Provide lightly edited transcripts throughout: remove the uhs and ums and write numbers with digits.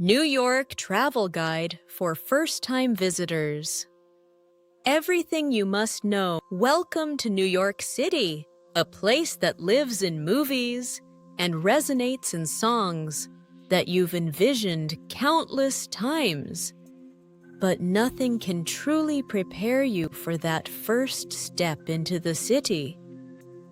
New York Travel Guide for First-Time Visitors. Everything you must know. Welcome to New York City, a place that lives in movies and resonates in songs that you've envisioned countless times. But nothing can truly prepare you for that first step into the city.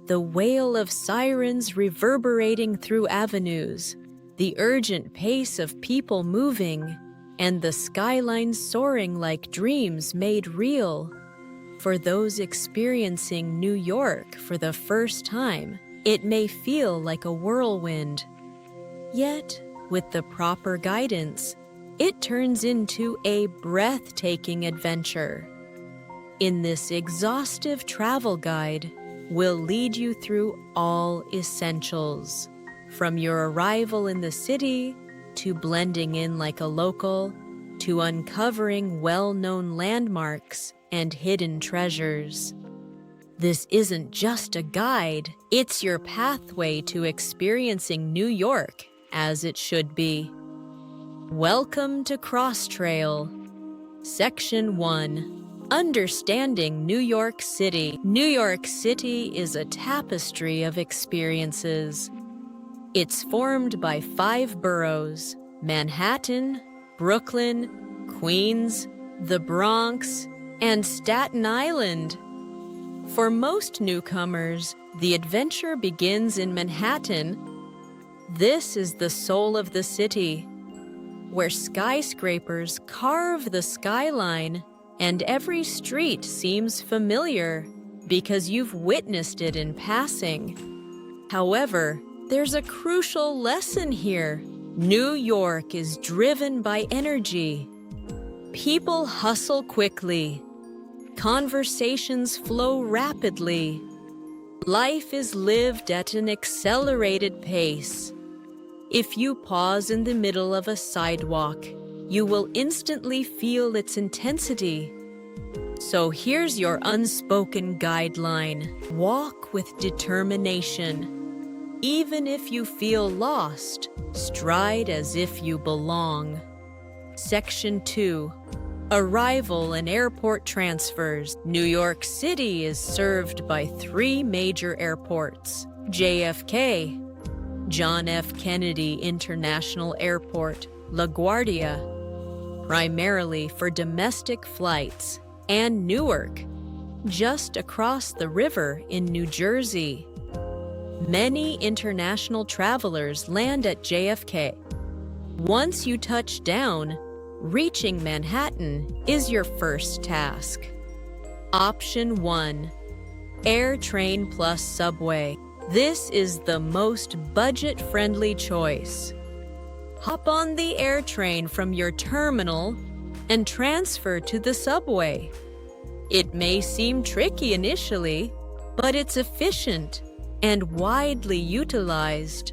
The wail of sirens reverberating through avenues, the urgent pace of people moving, and the skyline soaring like dreams made real. For those experiencing New York for the first time, it may feel like a whirlwind. Yet, with the proper guidance, it turns into a breathtaking adventure. In this exhaustive travel guide, we'll lead you through all essentials. From your arrival in the city, to blending in like a local, to uncovering well-known landmarks and hidden treasures. This isn't just a guide, it's your pathway to experiencing New York as it should be. Welcome to Krosstrail. Section 1. Understanding New York City. New York City is a tapestry of experiences. It's formed by 5 boroughs: Manhattan, Brooklyn, Queens, the Bronx, and Staten Island. For most newcomers, the adventure begins in Manhattan. This is the soul of the city, where skyscrapers carve the skyline and every street seems familiar because you've witnessed it in passing. However, there's a crucial lesson here. New York is driven by energy. People hustle quickly. Conversations flow rapidly. Life is lived at an accelerated pace. If you pause in the middle of a sidewalk, you will instantly feel its intensity. So here's your unspoken guideline. Walk with determination. Even if you feel lost, stride as if you belong. Section 2. Arrival and airport transfers. New York City is served by 3 major airports: JFK, John F. Kennedy International Airport, LaGuardia, primarily for domestic flights, and Newark, just across the river in New Jersey. Many international travelers land at JFK. Once you touch down, reaching Manhattan is your first task. Option 1. Air train plus subway. This is the most budget-friendly choice. Hop on the air train from your terminal and transfer to the subway. It may seem tricky initially, but it's efficient and widely utilized.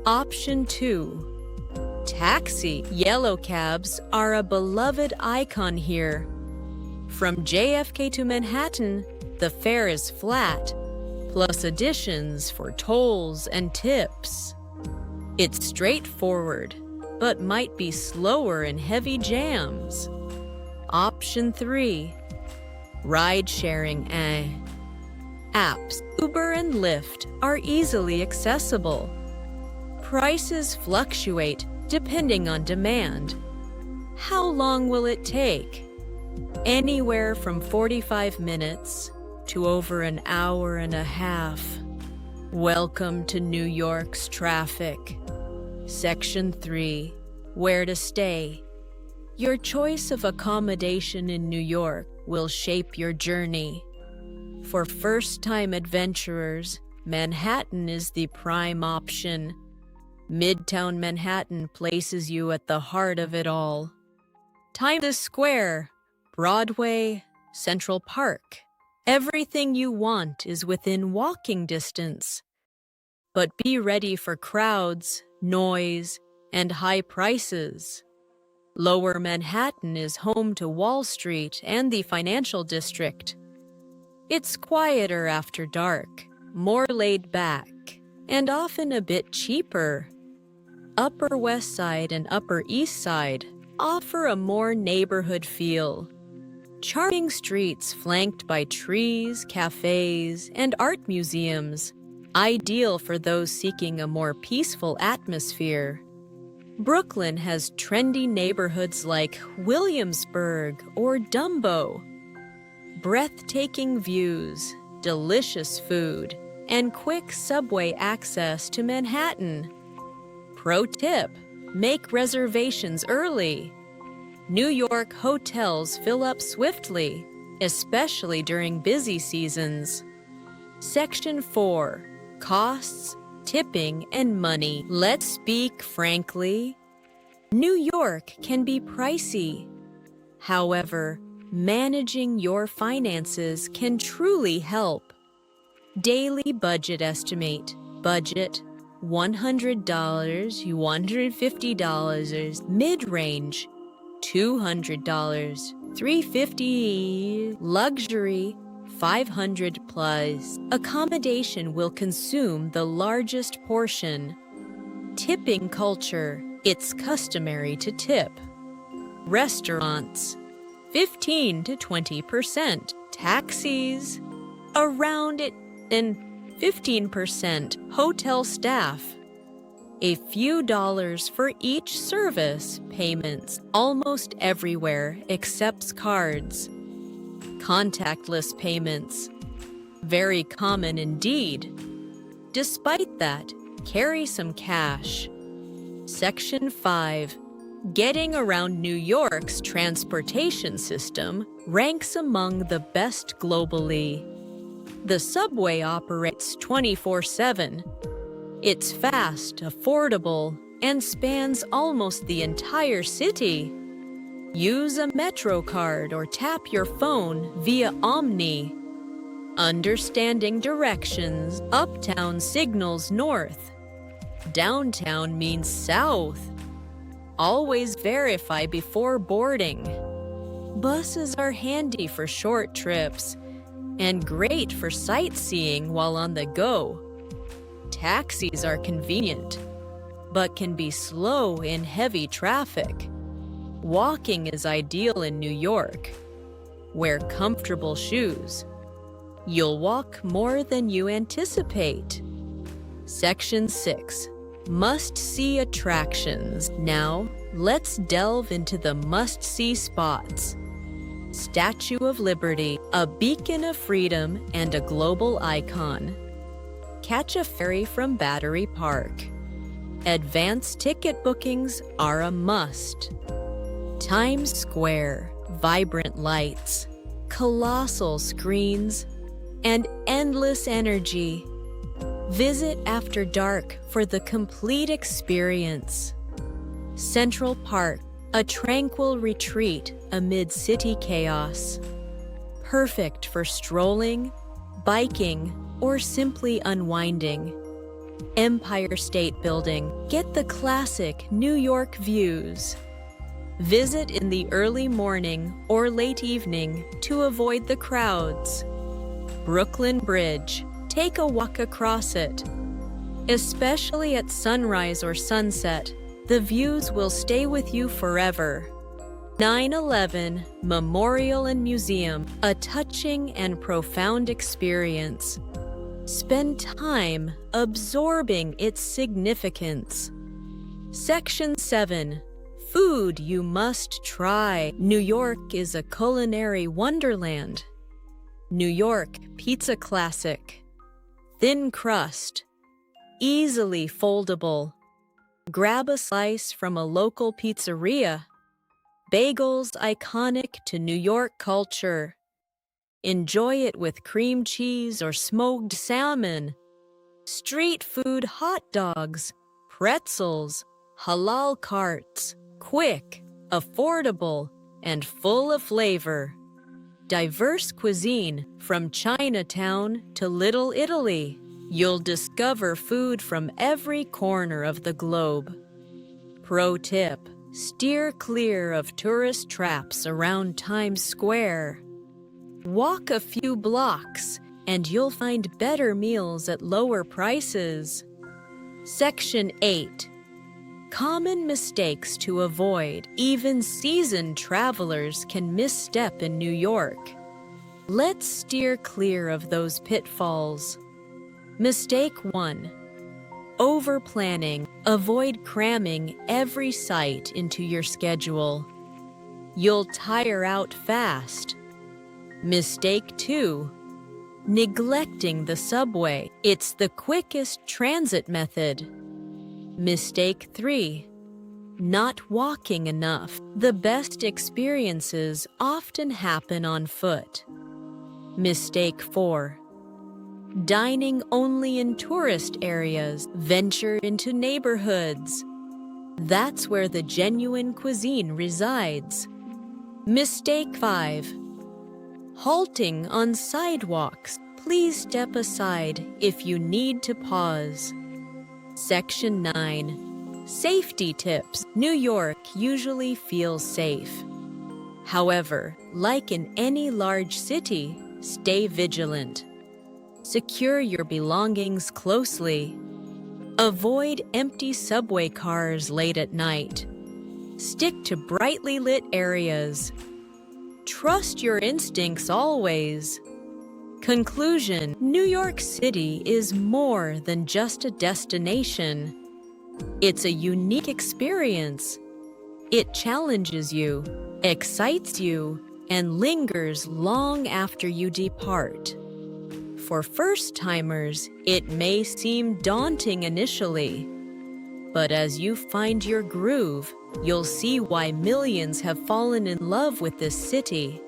Option 2. Taxi. Yellow cabs are a beloved icon here. From JFK to Manhattan, the fare is flat, plus additions for tolls and tips. It's straightforward, but might be slower in heavy jams. Option 3. Ride-sharing apps. Uber and Lyft are easily accessible. Prices fluctuate depending on demand. How long will it take? Anywhere from 45 minutes to over an hour and a half. Welcome to New York's traffic. Section 3. Where to stay. Your choice of accommodation in New York will shape your journey. For first-time adventurers, Manhattan is the prime option. Midtown Manhattan places you at the heart of it all. Times Square, Broadway, Central Park. Everything you want is within walking distance. But be ready for crowds, noise, and high prices. Lower Manhattan is home to Wall Street and the financial district. It's quieter after dark, more laid back, and often a bit cheaper. Upper West Side and Upper East Side offer a more neighborhood feel. Charming streets flanked by trees, cafes, and art museums, ideal for those seeking a more peaceful atmosphere. Brooklyn has trendy neighborhoods like Williamsburg or Dumbo. Breathtaking views, delicious food, and quick subway access to Manhattan. Pro tip: make reservations early. New York hotels fill up swiftly, especially during busy seasons. Section 4. Costs, tipping, and money. Let's speak frankly. New York can be pricey. However, managing your finances can truly help. Daily budget estimate. Budget $100, $150, mid-range $200, $350, luxury $500 plus. Accommodation will consume the largest portion. Tipping culture. It's customary to tip. Restaurants 15 to 20%. Taxis around it and 15%. Hotel staff a few dollars for each service. Payments almost everywhere accepts cards. Contactless payments very common indeed. Despite that, carry some cash. Section 5. Getting around New York's transportation system ranks among the best globally. The subway operates 24/7. It's fast, affordable, and spans almost the entire city. Use a Metro card or tap your phone via Omni. Understanding directions. Uptown signals north. Downtown means south. Always verify before boarding. Buses are handy for short trips and great for sightseeing while on the go. Taxis are convenient, but can be slow in heavy traffic. Walking is ideal in New York. Wear comfortable shoes. You'll walk more than you anticipate. Section 6. Must-see attractions. Now, let's delve into the must-see spots. Statue of Liberty, a beacon of freedom and a global icon. Catch a ferry from Battery Park. Advance ticket bookings are a must. Times Square, vibrant lights, colossal screens, and endless energy. Visit after dark for the complete experience. Central Park, a tranquil retreat amid city chaos. Perfect for strolling, biking, or simply unwinding. Empire State Building, get the classic New York views. Visit in the early morning or late evening to avoid the crowds. Brooklyn Bridge, take a walk across it. Especially at sunrise or sunset, the views will stay with you forever. 9/11 Memorial and Museum, a touching and profound experience. Spend time absorbing its significance. Section 7. Food you must try. New York is a culinary wonderland. New York pizza classic. Thin crust. Easily foldable. Grab a slice from a local pizzeria. Bagels iconic to New York culture. Enjoy it with cream cheese or smoked salmon. Street food hot dogs, pretzels, halal carts. Quick, affordable, and full of flavor. Diverse cuisine from Chinatown to Little Italy. You'll discover food from every corner of the globe. Pro tip: steer clear of tourist traps around Times Square. Walk a few blocks and you'll find better meals at lower prices. Section 8. Common mistakes to avoid. Even seasoned travelers can misstep in New York. Let's steer clear of those pitfalls. Mistake 1. Over-planning. Avoid cramming every site into your schedule. You'll tire out fast. Mistake 2. Neglecting the subway. It's the quickest transit method. Mistake 3. Not walking enough. The best experiences often happen on foot. Mistake 4. Dining only in tourist areas. Venture into neighborhoods. That's where the genuine cuisine resides. Mistake 5. Halting on sidewalks. Please step aside if you need to pause. Section 9. Safety tips. New York usually feels safe. However, like in any large city, stay vigilant. Secure your belongings closely. Avoid empty subway cars late at night. Stick to brightly lit areas. Trust your instincts always. Conclusion: New York City is more than just a destination. It's a unique experience. It challenges you, excites you, and lingers long after you depart. For first-timers, it may seem daunting initially, but as you find your groove, you'll see why millions have fallen in love with this city.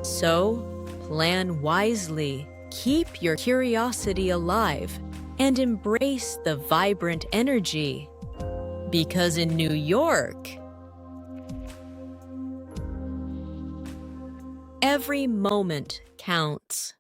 So, plan wisely, keep your curiosity alive, and embrace the vibrant energy. Because in New York, every moment counts.